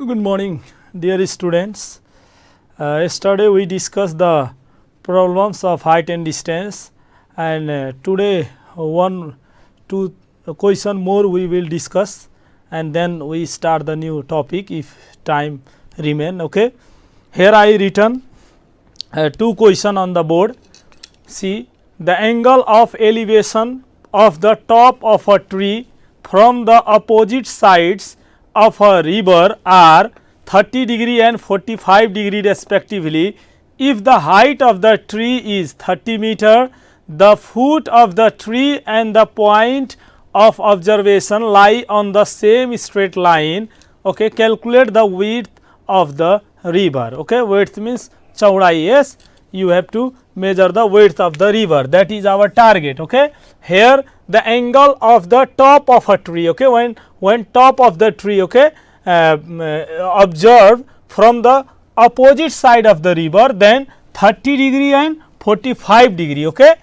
Good morning, dear students. Yesterday we discussed the problems of height and distance, and today two question more we will discuss, and then we start the new topic if time remain. Okay, here I written two question on the board. See, the angle of elevation of the top of a tree from the opposite sides of a river are 30 degree and 45 degree respectively. If the height of the tree is 30 meter, the foot of the tree and the point of observation lie on the same straight line. Okay, calculate the width of the river. Okay, width means chaudai. Yes, you have to measure the width of the river. That is our target. Okay, here the angle of the top of a tree. Okay, when top of the tree, okay, observe from the opposite side of the river, then 30 degree and 45 degree. Okay,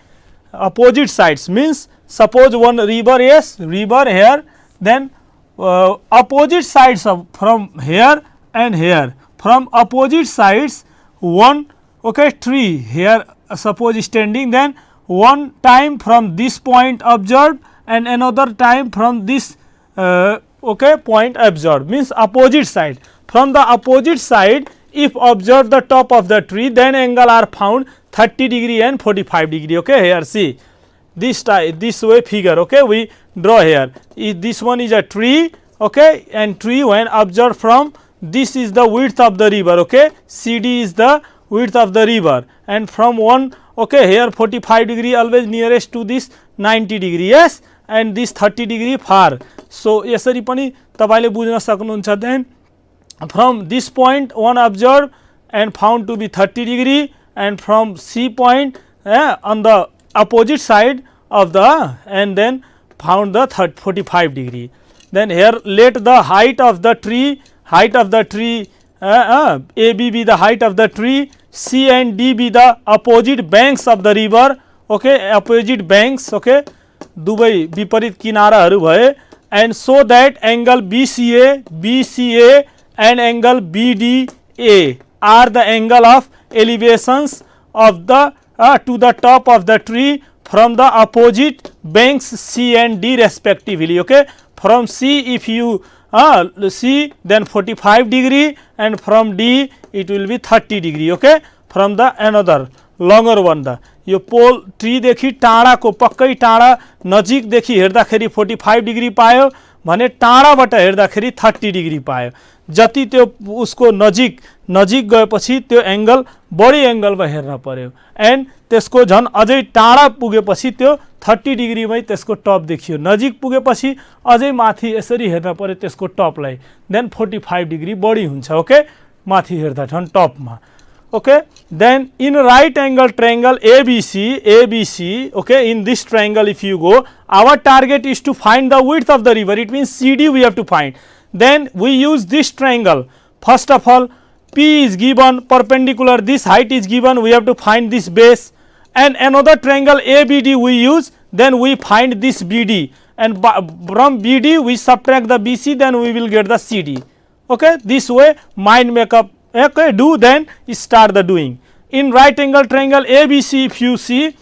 opposite sides means suppose one river, yes, river here, then opposite sides of from here and here, from opposite sides one, okay, tree here suppose standing, then one time from this point observed and another time from this okay, point observed, means opposite side. From the opposite side if observe the top of the tree, then angle are found 30 degree and 45 degree. Okay, here see this way figure. Okay, we draw here. This one is a tree. Okay, and tree when observed from, this is the width of the river. Okay, CD is the width of the river, and from one, okay, here 45 degree always nearest to this 90 degree. Yes, and this 30 degree far. So यसरी पनि तपाईले बुझ्न सक्नुहुन्छ. Then from this point one observed and found to be 30 degree, and from C point on the opposite side of the, and then found the 45 degree. Then here let the height of the tree, AB be the height of the tree, C and D be the opposite banks of the river. Okay, opposite banks. Okay, दुवै विपरीत किनाराहरू भए, and so that angle BCA and angle BDA are the angle of elevations of the to the top of the tree from the opposite banks C and D respectively. Okay, from C if you C, then 45 degree, and from D it will be 30 degree. Okay, from the another longer one, the यो pole tree देखि टाढाको पक्कै टाढा नजिक देखि हेर्दाखेरि 45 degree पायो भने टाढाबाट हेर्दाखेरि 30 डिग्री पायो. जति त्यो उसको नजिक गएपछि त्यो एंगल बढी एंगलमा हेर्न पर्यो, एन्ड त्यसको झन अझै टाढा पुगेपछि त्यो 30 डिग्रीमै त्यसको टप देखियो. नजिक पुगेपछि अझै माथि यसरी हेर्न पर्यो त्यसको टपलाई, देन 45 डिग्री बढी हुन्छ. ओके, माथि हेर्दा झन टपमा. Okay, then in right angle triangle ABC, okay, in this triangle if you go, our target is to find the width of the river. It means CD we have to find. Then we use this triangle. First of all, P is given perpendicular, this height is given, we have to find this base, and another triangle ABD we use, then we find this BD, and from BD we subtract the BC, then we will get the CD. Okay, this way mind makeup. Okay, do, then start the doing. In right angle triangle ABC if you see,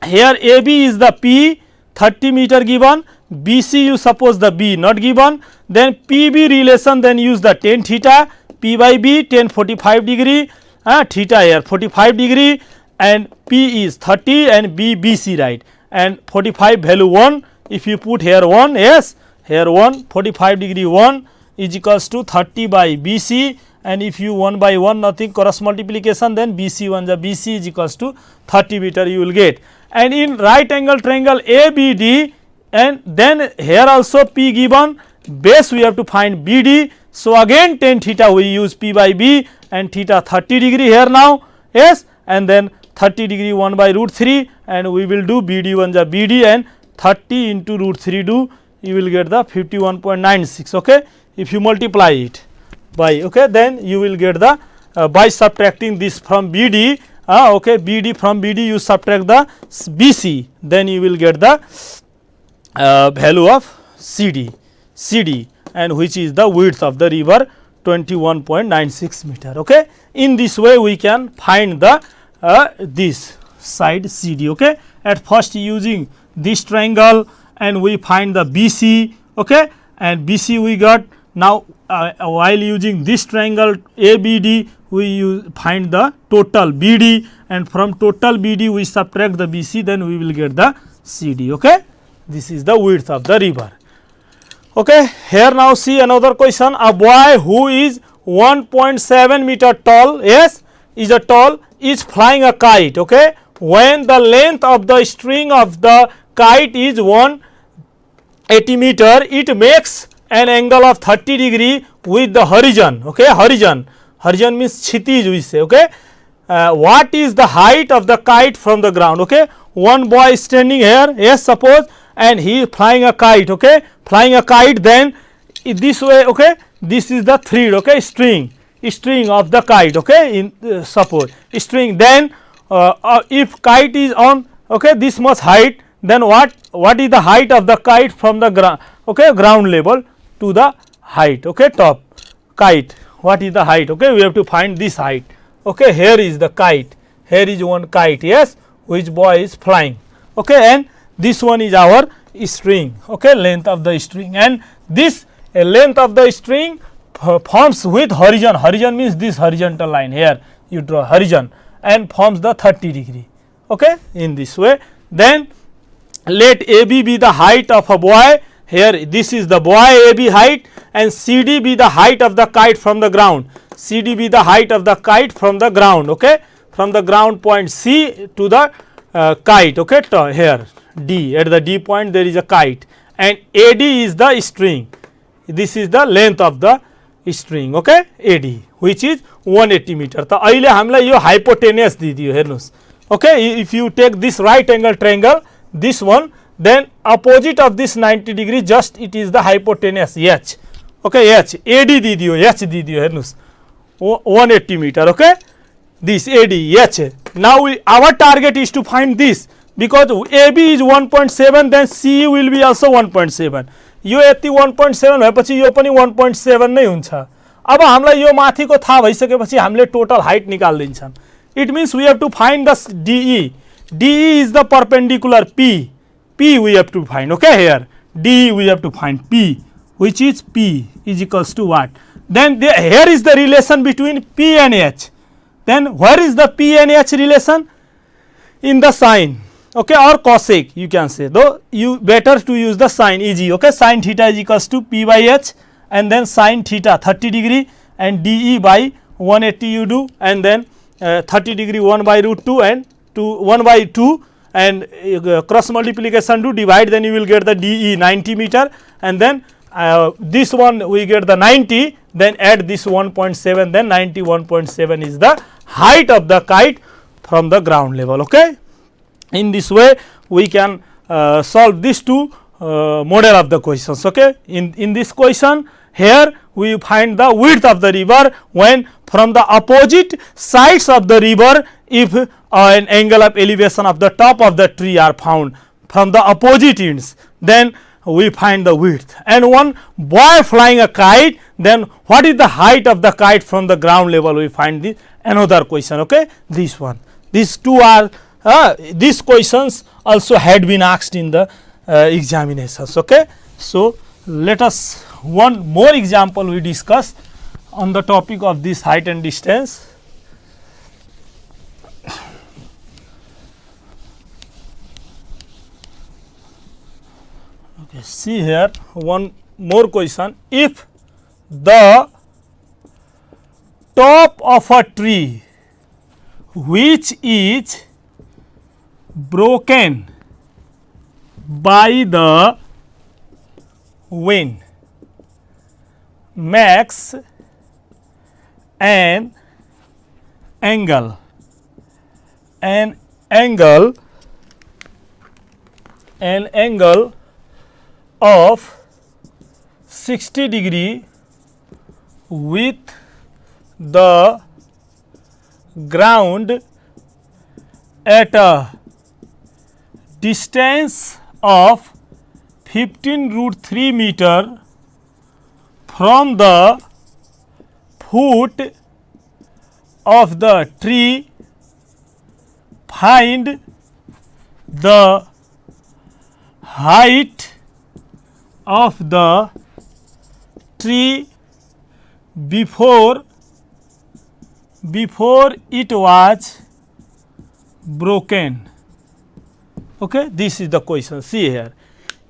here AB is the P 30 meter given, BC you suppose the B not given, then PB relation, then use the tan theta, P by B tan 45 degree, theta here 45 degree, and P is 30 and B BC, right, and 45 value 1, if you put here 1, yes, here 1, 45 degree 1 is equals to 30 by BC, and if you 1 by 1 nothing, cross multiplication, then BC 1 the BC is equals to 30 meter you will get. And in right angle triangle ABD, and then here also P given, base we have to find BD, so again tan theta we use P by B, and theta 30 degree here now, yes, and then 30 degree 1 by root 3, and we will do BD 1 the BD, and 30 into root 3 do, you will get the 51.96. okay, if you multiply it by, okay, then you will get the by subtracting this from BD, okay, BD from BD you subtract the BC, then you will get the value of CD, and which is the width of the river 21.96 meter. Okay, in this way we can find the this side CD. Okay, at first using this triangle and we find the BC. Okay, and BC we got. Now while using this triangle ABD, we find the total BD, and from total BD we subtract the BC, then we will get the CD. Okay, this is the width of the river. Okay, here now see another question. A boy who is 1.7 meter tall, yes, is flying a kite. Okay, when the length of the string of the kite is 180 meter, it makes an angle of 30 degree with the horizon. Okay, horizon means Kshitij we say. Okay, what is the height of the kite from the ground? Okay, one boy is standing here, yes, suppose, and he is flying a kite. Okay, flying a kite, then this way. Okay, this is the thread. Okay, string of the kite. Okay, in suppose string, then if kite is on, okay, this much height, then what is the height of the kite from the ground? Okay, ground level to the height. Okay, top kite, what is the height? Okay, we have to find this height. Okay, here is the kite, here is one kite, yes, which boy is flying. Okay, and this one is our string. Okay, length of the string, and this length of the string forms with horizon. Horizon means this horizontal line, here you draw horizon and forms the 30 degree. Okay, in this way, then let AB be the height of a boy. Here this is the boy AB height, and CD be the height of the kite from the ground. CD be the height of the kite from the ground. Okay, from the ground point C to the kite. Okay, here D, at the D point there is a kite, and AD is the string. This is the length of the string. Okay, AD, which is 180 meter. त अहिले हामीलाई यो hypotenuse दिदियो हेर्नुस्. Okay, if you take this right angle triangle, this one, then opposite of this 90 degree, just it is the hypotenuse H. Okay, H, AD दिदियो, H दिदियो हेर्नुस् 180 meter. Okay, this AD H. Now our target is to find this, because AB is 1.7, then CE will be also 1.7. यो यति 1.7 भएपछि यो पनि 1.7 नै हुन्छ. अब हामीलाई यो माथिको थाहा भइसकेपछि हामीले टोटल हाइट निकाल्दिन्छौं. It means we have to find the DE. DE is the perpendicular P. P we have to find. Okay, here DE we have to find P, which is P is equals to what? Then here is the relation between P and H. Then where is the P and H relation? In the sine. Okay, or cosec you can say, though you better to use the sine, easy. Okay, sine theta is equals to P by H, and then sine theta 30 degree, and DE by 180 you do, and then 30 degree 1 by root 2 and 1 by 2, and cross multiplication to divide, then you will get the DE 90 meter, and then this one we get the 90, then add this 1.7, then 91.7 is the height of the kite from the ground level. Okay, in this way we can solve these two model of the questions. Okay, in this question here we find the width of the river when from the opposite sides of the river, if an angle of elevation of the top of the tree are found from the opposite ends, then we find the width. And one boy flying a kite, then what is the height of the kite from the ground level? We find the another question. Okay, this one, these two are these questions also had been asked in the examinations. Okay, so let us one more example we discuss on the topic of this height and distance. Okay, see here one more question. If the top of a tree which is broken by the wind makes an angle of 60 degree with the ground at a distance of 15 root 3 meter from the foot of the tree, find the height of the tree before it was broken. Okay, this is the question. See here,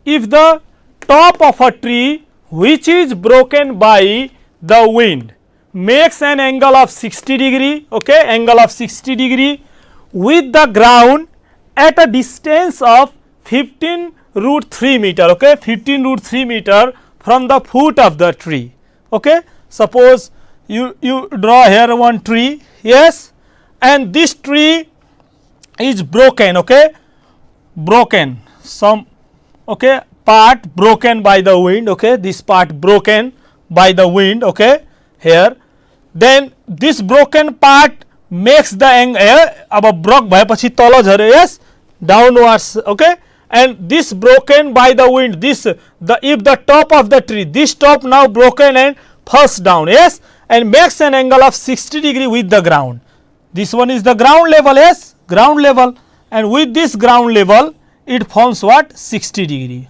if the top of a tree which is broken by the wind makes an angle of 60 degree, okay, angle of 60 degree with the ground at a distance of 15√3 meter, okay, 15√3 meter from the foot of the tree. Okay, suppose you draw here one tree, yes, and this tree is broken, okay, broken, some, okay, part broken by the wind, okay, this part broken by the wind, okay, here, then this broken part makes the angle, अब broke भएपछि तल झर्यो, yes, downwards, okay, and this broken by the wind, this if the top of the tree, this top now broken and falls down, yes, and makes an angle of 60 degree with the ground. This one is the ground level, yes, ground level, and with this ground level it forms what, 60 degree,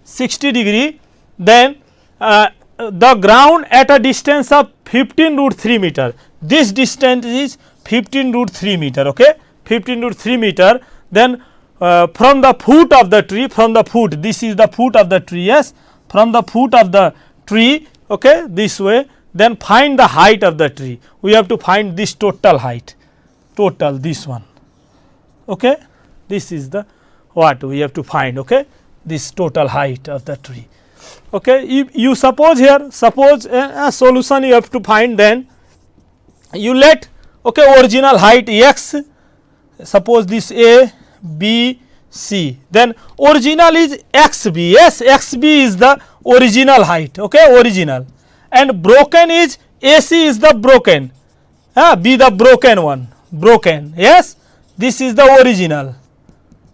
60 degree. Then the ground at a distance of 15√3 meter, this distance is 15√3 meter, okay, 15√3 meter. Then from the foot of the tree, from the foot, this is the foot of the tree, yes, from the foot of the tree, okay, this way, then find the height of the tree. We have to find this total height, total, this one, okay, this is the what we have to find, okay, this total height of the tree. Okay, if you suppose here, suppose a solution you have to find, then you let, okay, original height x, suppose this A, B, C, then original is xb, yes, xb is the original height, okay, original, and broken is AC is the broken, B the broken one, broken, yes, this is the original,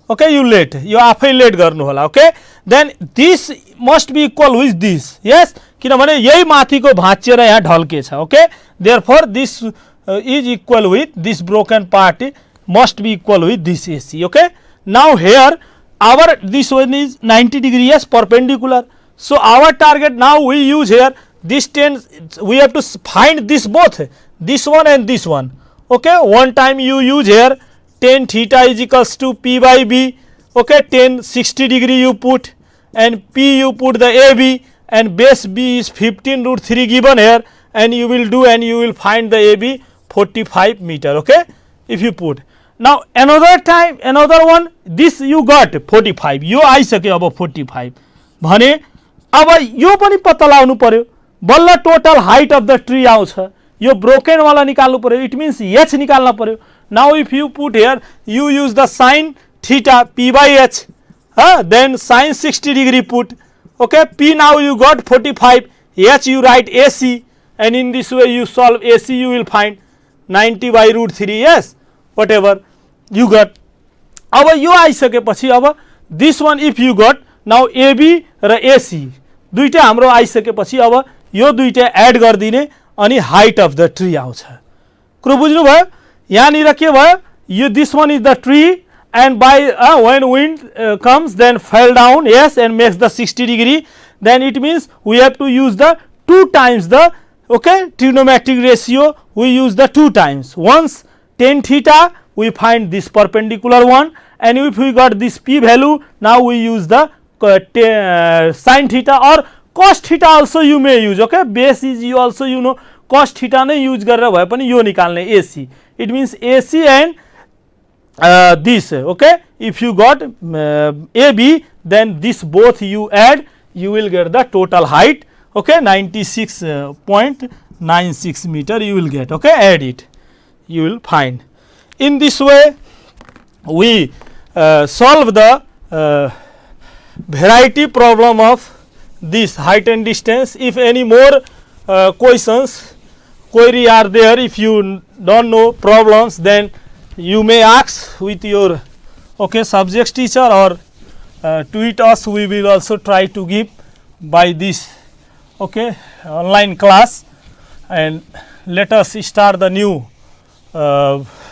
okay, you let, you आफै let गर्नु होला, okay, then this must be equal with this, yes, किनभने यही माथिको भाँचिएर यहाँ ढल्केछ, okay, therefore this is equal with this broken part must be equal with this AC, okay. Now here our this one is 90 degree, yes, perpendicular, so our target now we use here this 10, we have to find this both, this one and this one, okay. One time you use here tan theta is equals to P by B, okay, tan 60 degree you put, and P you put the AB, and base B is 15√3 given here, and you will do, and you will find the AB 45 meter, okay, if you put. Now another time, another one, this you got 45, यो आइसक्यो अब 45 भने अब यो पनि पत्ता लगाउनु पर्यो, बल्ल total height of the tree आउँछ, यो ब्रोकन वाला निकाल्नु पर्यो, इट मीन्स h निकाल्न पर्यो. Now if you put here, you use the sin theta P by h, then sin 60 degree put, okay, P now you got 45, h you write AC, and in this way you solve AC, you will find 90 by √3, yes, whatever you got. अब यो आइसकेपछि अब this one if you got, now AB raw AC दुईटा हाम्रो आइसकेपछि अब यो दुईटा add गर्दिने अनि height of the tree आउँछ. कुरो बुझ्नु भयो? यहाँनिर के भयो, यो this one is the tree, and by when wind comes then fell down, yes, and makes the 60 degree, then it means we have to use the 2 times the, okay, trigonometric ratio, we use the 2 times. Once tan theta we find this perpendicular one, and if we got this P value, now we use the sin theta or cos theta also you may use, okay, base is you also, you know, cos theta नै use गरेर भए पनि यो निकाल्ने AC, it means AC and this, okay, if you got AB, then this both you add, you will get the total height, okay, 96.96 meter you will get, okay, add it, you will find. In this way we solve the variety problem of this height and distance. If any more questions, query are there, if you don't know problems, then you may ask with your, okay, subject teacher, or tweet us, we will also try to give by this, okay, online class, and let us start the new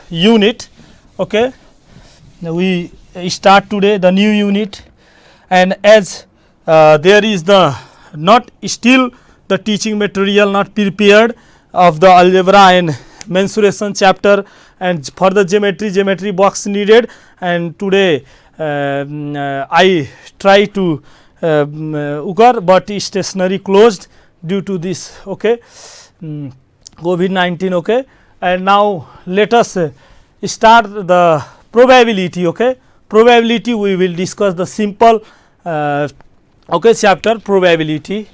unit. Okay, we start today the new unit, and as there is the not still the teaching material not prepared of the algebra and mensuration chapter, and for the geometry box needed, and today I try to but stationary closed due to this, okay, COVID-19. Okay, and now let us start the probability. Okay, probability we will discuss the simple okay, chapter probability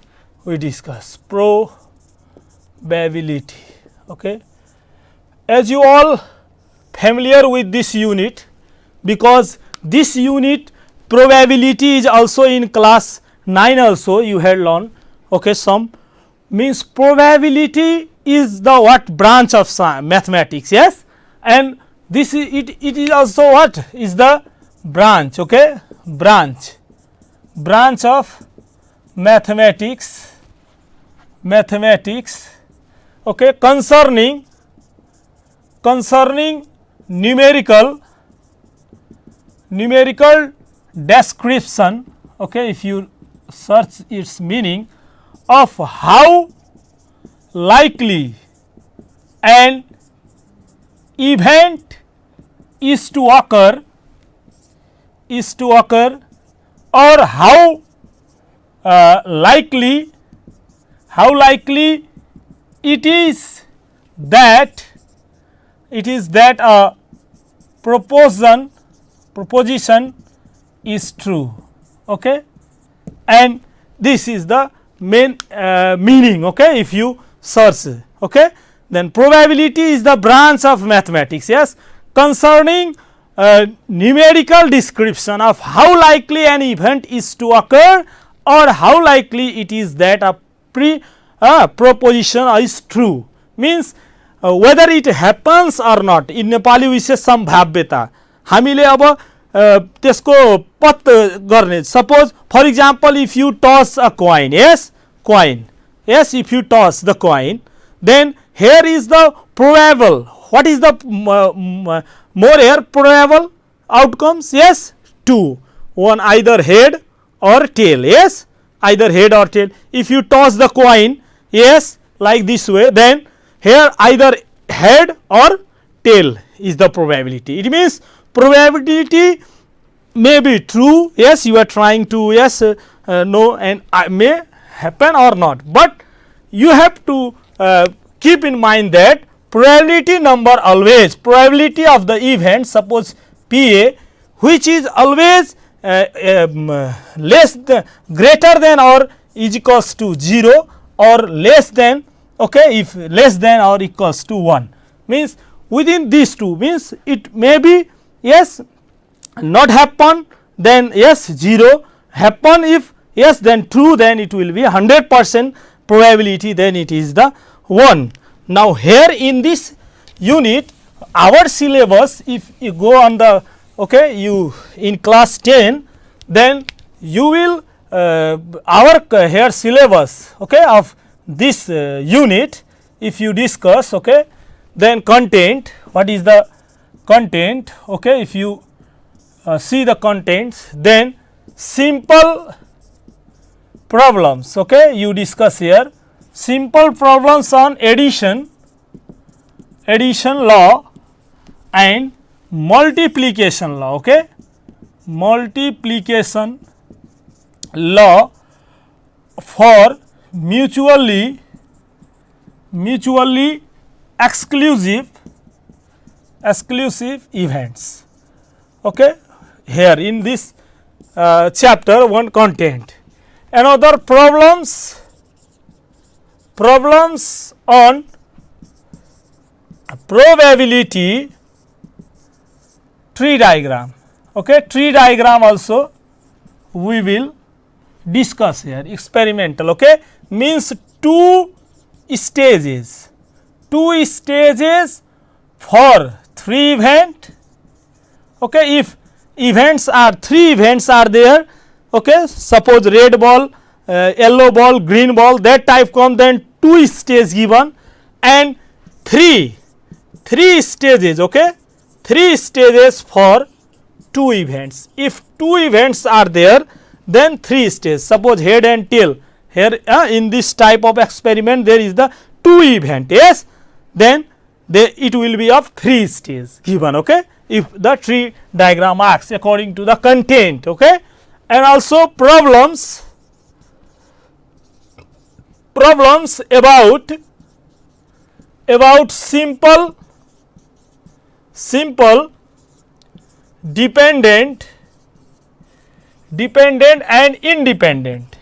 we discuss probability. Okay, as you all familiar with this unit, because this unit probability is also in class 9 also you had learned. Okay, some means probability is the what branch of mathematics. Yes, and this is it is also what is the branch. Okay, branch of mathematics. Okay, concerning numerical description. Okay, if you search its meaning of how likely an event is to occur or how likely it is that a proposition is true. Okay, and this is the main meaning. Okay, if you search. Okay, then probability is the branch of mathematics. Yes, concerning numerical description of how likely an event is to occur or how likely it is that a proposition is true, means whether it happens or not. In Nepali विशेष सम्भाव्यता हामीले अब त्यसको पत्त गर्ने. Suppose for example if you टस अ coin. Yes, if you toss the coin, then here is the probable. What is the more here probable outcomes? Yes, two, one either head or tail. Yes, either head or tail. If you toss the coin, yes, like this way, then here either head or tail is the probability. It means probability may be true. Yes, you are trying to know, and may happen or not, but you have to keep in mind that probability number always, probability of the event, suppose PA, which is always greater than or is equals to 0 or less than. Okay, if less than or equals to 1, means within these two, means it may be yes not happen, then yes 0, happen if yes then true, then it will be 100% probability, then it is the 1. Now here in this unit our syllabus, if you go on the okay you in class 10, then you will our here syllabus okay of this unit if you discuss. Okay, then content, what is the content? Okay, if you see the contents, then simple problems. Okay, you discuss here simple problems on addition law and multiplication law. Okay, multiplication law for mutually exclusive events. Okay, here in this chapter one content. Another problems on probability tree diagram. Okay, tree diagram also we will discuss here, experimental. Okay, means two stages for 3 event. Okay, if events are 3 events are there, okay, suppose red ball, yellow ball, green ball, that type come, then 2 stage given, and three stages, okay, 3 stages for 2 events. If 2 events are there, then 3 stages. Suppose head and tail, here in this type of experiment there is the 2 event, yes, then it will be of 3 stages given, okay, if the tree diagram asks according to the content, okay. And also problems about simple dependent and independent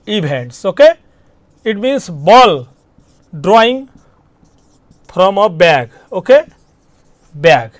events, okay. It means ball drawing from a bag, okay, bags,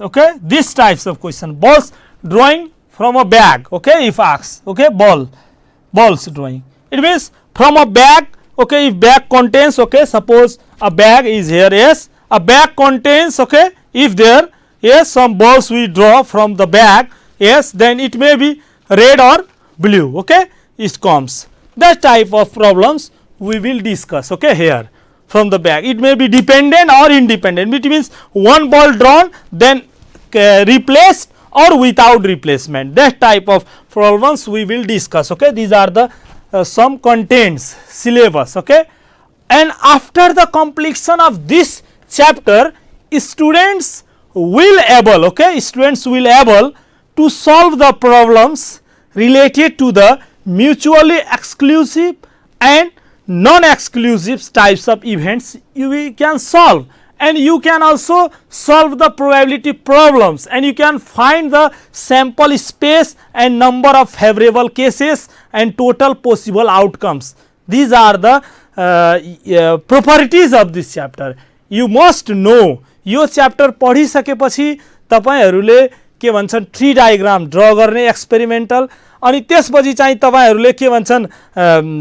okay, these types of question, balls drawing from a bag, okay, if asked, okay, balls drawing, it means from a bag, okay, if bag contains, okay, suppose a bag is here, yes, a bag contains, okay, if there, yes, some balls we draw from the bag, yes, then it may be red or blue, okay, it comes. That type of problems we will discuss, okay, here from the bag. It may be dependent or independent, which means one ball drawn then replaced or without replacement. That type of problems we will discuss, okay. These are the some contents syllabus, okay. And after the completion of this chapter, students will able, okay, to solve the problems related to the mutually exclusive and non-exclusive types of events you can solve, and you can also solve the probability problems, and you can find the sample space and number of favorable cases and total possible outcomes. These are the properties of this chapter. You must know. यो chapter पढिसकेपछि तपाईहरुले के भन्छन् tree diagram draw गर्ने experimental, अनि त्यसपछि चाहिँ तपाईहरुले के भन्छन्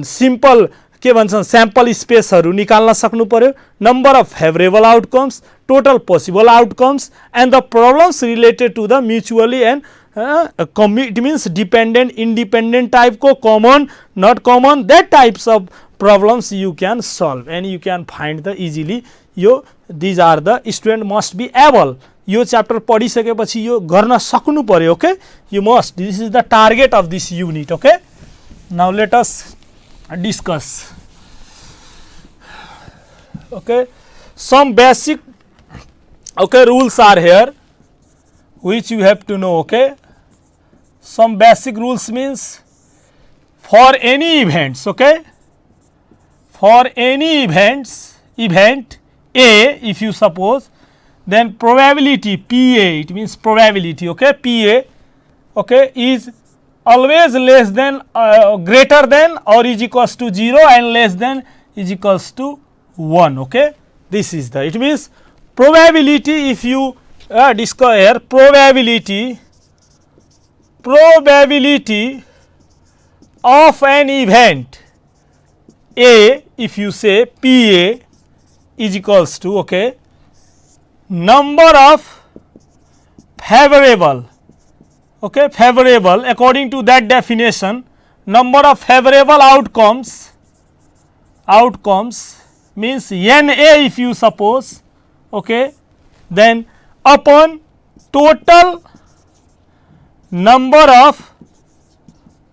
सिम्पल के भन्छन् स्याम्पल स्पेसहरु निकाल्न सक्नु पर्यो, number of favourable outcomes, total possible outcomes and the problems related to the mutually and it means dependent independent type को common not common, that types of problems you can solve and you can find the easily. यो these are the student must be able, यो chapter पढिसकेपछि यो गर्न सक्नु पर्यो, okay. You must, this is the target of this unit, okay. Now let us discuss, okay, some basic, okay, rules are here which you have to know, okay. Some basic rules means for any events, okay, for any event A, if you suppose, then probability PA, it means probability, okay, PA, okay, is always less than greater than or is equals to 0 and less than is equals to 1, okay. This is the, it means probability, if you discuss here probability of an event A, if you say PA is equals to, okay, number of favorable, okay, favorable according to that definition, number of favorable outcomes means NA if you suppose, okay, then upon total number of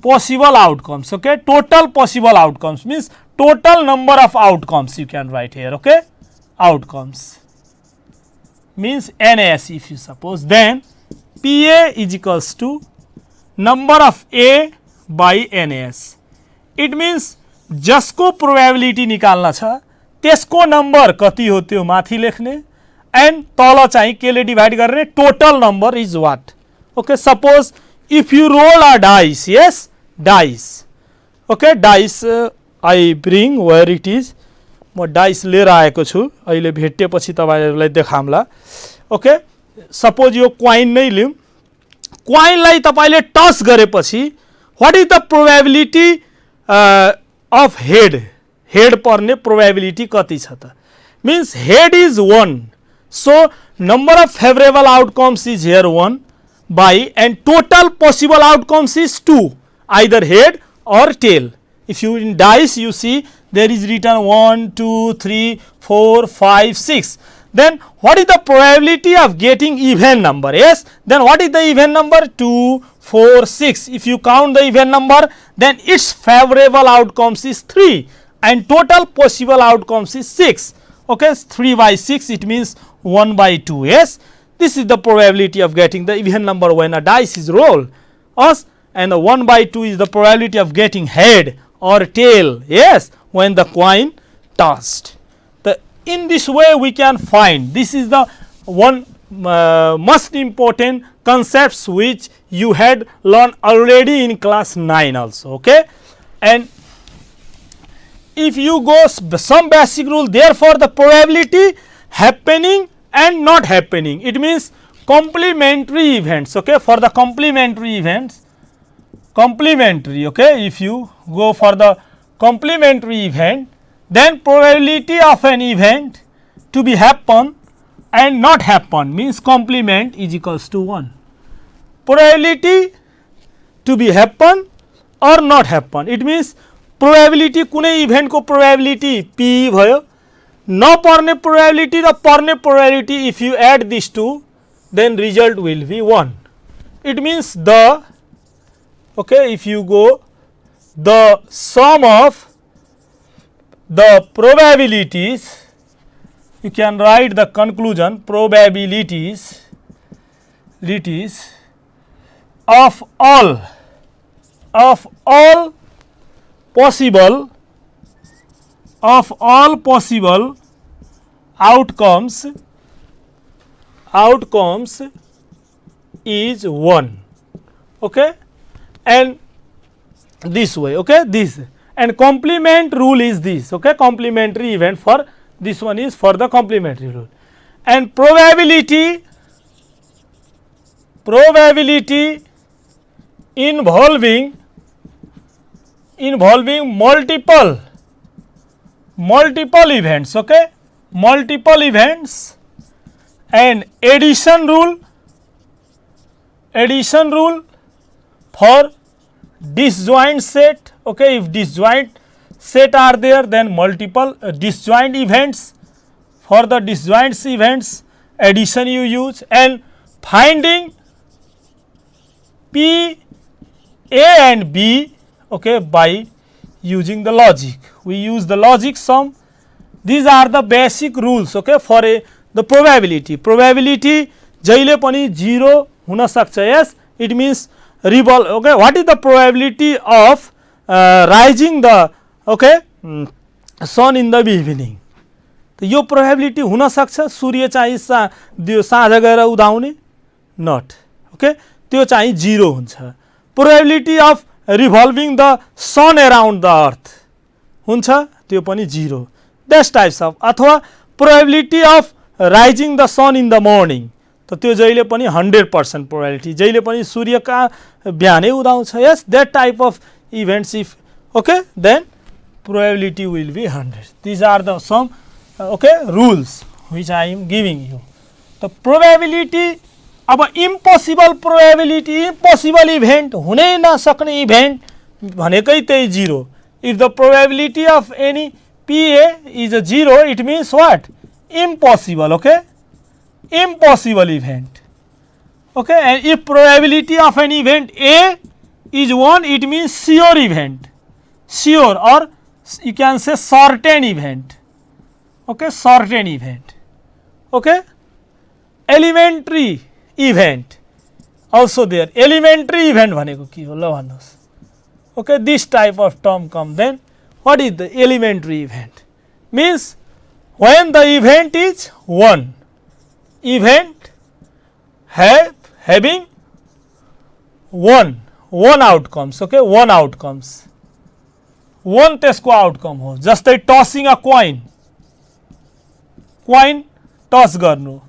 possible outcomes, okay, total possible outcomes means total number of outcomes you can write here, okay, outcomes means NAS if you suppose, then PA is equals to number of A by NAS. It means जसको probability निकाल्न छ त्यसको number कति हो त्यो माथि लेख्ने end तल चाहिँ केले डिभाइड गर्ने, total number is what, okay. Suppose if you roll a dice, yes dice, okay, dice I bring where it is, म डाइस लिएर आएको छु, अहिले भेटेपछि तपाईहरुलाई देखाम्ला, ओके. सपोज यो क्वाइन नै लिउँ, क्वाइनलाई तपाईले टस गरेपछि what is the probability of head पर्ने प्रोबेबिलिटी कति छ त, means head is 1, So number of favorable outcomes is here 1 by, and total possible outcomes is 2, either head or tail. If you in dice you see there is written 1, 2, 3, 4, 5, 6. Then what is the probability of getting even number? Yes, then what is the even number? 2, 4, 6. If you count the even number, then its favorable outcomes is 3 and total possible outcomes is 6. Okay, 3 by 6, it means 1 by 2. Yes, this is the probability of getting the even number when a dice is rolled. Yes, and the 1 by 2 is the probability of getting head or tail. Yes, when the coin tossed. In this way we can find, this is the one most important concepts which you had learned already in class 9 also. Okay, and if you go some basic rule, therefore the probability happening and not happening, it means complementary events. Okay, for the complementary events, complementary, okay, if you go for the complementary event, then probability of an event to be happen and not happen means complement is equals to 1. Probability to be happen or not happen, it means probability कुनै event को probability p भयो, नपर्ने probability र पर्ने probability, if you add these two then result will be 1. It means the, okay, if you go the sum of the probabilities, you can write the conclusion probabilities of all possible outcomes is 1. Okay, and this way, okay, this, and complement rule is this. Okay, complementary event for this one is for the complementary rule, and probability involving multiple events. Okay, multiple events, and addition rule for disjoint set. Okay, if disjoint set are there, then multiple disjoint events. For the disjoint events, addition you use, and finding P, A and B, okay, by using the logic. We use the logic sum. These are the basic rules, okay, for the probability. Probability जहिले पनि 0 हुन सक्छ. Yes, it means revolve. Okay, what is the probability of rising the, okay, sun in the evening? तो यो probability हुन सक्छ. सूर्य चाहिँ साँझ गएर उदाउने, not. Okay, त्यो चाहिँ 0 हुन्छ. Probability of revolving the sun around the earth हुन्छ, त्यो पनि 0. That types of, अथवा probability of rising the sun in the morning, तो त्यो जहिले पनि 100% probability, जहिले पनि सूर्य का बिहानै उदाउँछ. Yes, that type of events, if, okay, then probability will be 100. These are the some, okay, rules which I am giving you. The probability, अब impossible probability, impossible event, हुनै नसक्ने event भनेकै त्यही 0. If the probability of any PA is a 0, it means what? Impossible. Okay, impossible event. Okay, and if probability of an event A is 1, it means sure event, sure, or you can say certain event. Okay, certain event. Okay, elementary event also there. Elementary event भनेको के हो ल भन्नुस्. Okay, this type of term come. Then what is the elementary event? Means when the event is 1, event having one outcomes. Okay, one outcomes, one त्यसको outcome हो. जस्तै tossing a coin, coin toss गर्नु,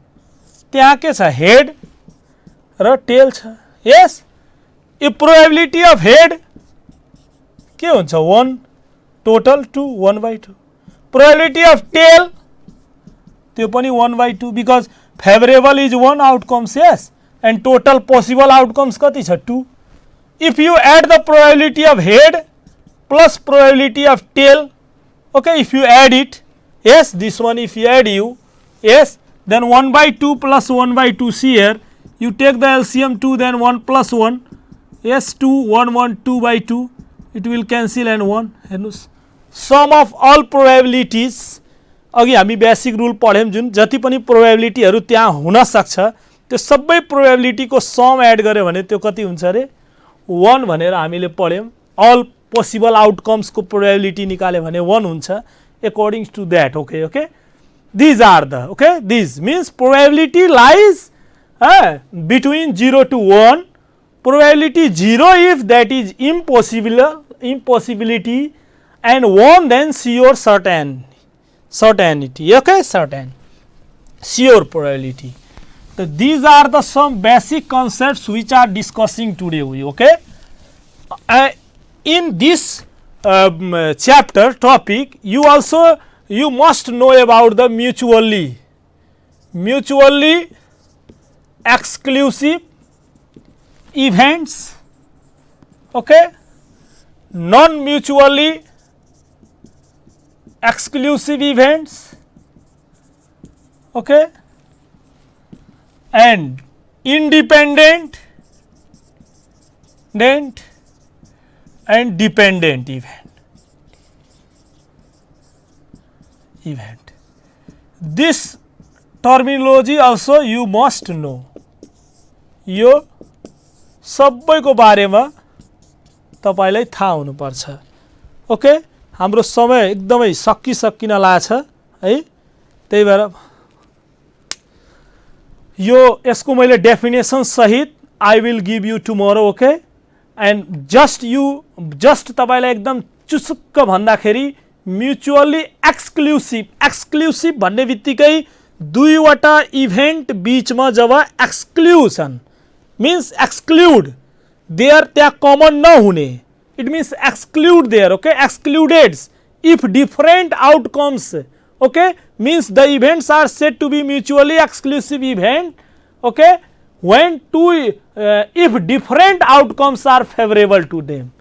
त्यहाँ के छ, head र tail छ. Yes, if probability of head के हुन्छ, 1, total 2, 1 by 2. Probability of tail त्यो पनि 1/2 because favourable is 1 outcomes yes and total possible outcomes कति छ 2. If you add the probability of head plus probability of tail, okay, if you add it, yes, this one if you add you, yes, then 1/2 plus 1/2 here, you take the LCM 2, then 1 plus 1, yes, 2, 1, 1, 2/2, it will cancel and 1, हेर्नुस् sum of all probabilities, अघि हामी basic rule पढ्यौं जुन जति पनि प्रोबेबिलिटीहरु त्यहाँ हुन सक्छ त्यो सबै प्रोबेबिलिटी को सम एड गर्यो भने त्यो कति हुन्छ रे 1 भनेर हामीले पढ्यौं. all possible outcomes को probability निकाले भने 1 हुन्छ according to that. Okay, these are the, okay, these means probability lies between 0 to 1, probability 0 if that is impossibility, and 1 then sure certainty, okay, certain sure probability. So these are the some basic concepts which are discussing today, okay. In this chapter topic, you must know about the mutually exclusive events, okay, non-mutually exclusive events, okay, and independent and dependent event. This terminology also you must know. यो सबैको बारेमा तपाईलाई थाहा हुनुपर्छ. Okay, हाम्रो समय एकदमै सकिन लाग्छ है, त्यही भएर यो यसको मैले डेफिनेसन सहित I will give you tomorrow, okay, and just तपाईलाई एकदम चुसुक्क भन्दाखेरि म्युचुअली एक्सक्लुसिभ भन्ने बित्तिकै दुईवटा इभेन्ट बीचमा जब एक्सक्लुजन means exclude there त्यहाँ कमन नहुने, it means exclude there, okay, excluded if different outcomes, okay, means the events are said to be mutually exclusive event, okay, when if different outcomes are favorable to them,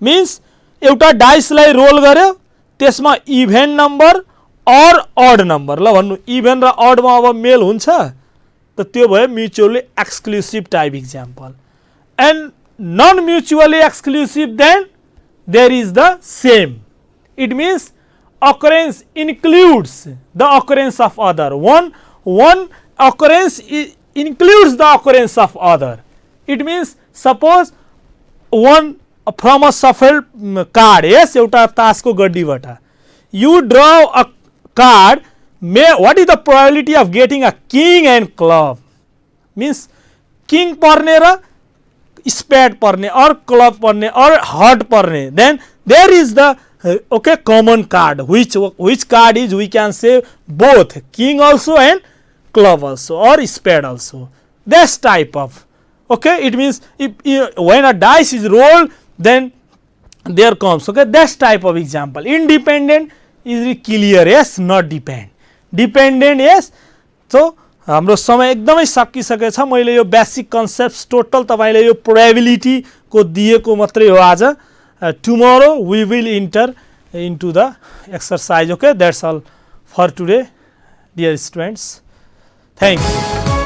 means एउटा dice लाई role गर्यो त्यसमा even number और odd number ल भन्नु even र odd मा अब mail हुन्छ त त्यो भयो mutually exclusive type example. And non mutually exclusive then there is the same, it means occurrence includes the occurrence of other, one occurrence includes the occurrence of other. It means suppose one from a shuffled card, yes, एउटा तासको गड्डीबाट you draw a card, what is the probability of getting a king and club, means king पर्ने र spade पर्ने or club पर्ने or heart पर्ने, then there is the okay common card, which card is, we can say both king also and club also or spade also, this type of, okay, it means if when a dice is rolled then there comes, okay, this type of example. Independent is clear, yes, not dependent, yes. So हाम्रो समय एकदमै सकिसकेछ. मैले यो basic concepts total तपाईले यो probability को दिएको मात्रै हो आज. Tomorrow we will enter into the exercise, okay. That's all for today, dear students. Thank you.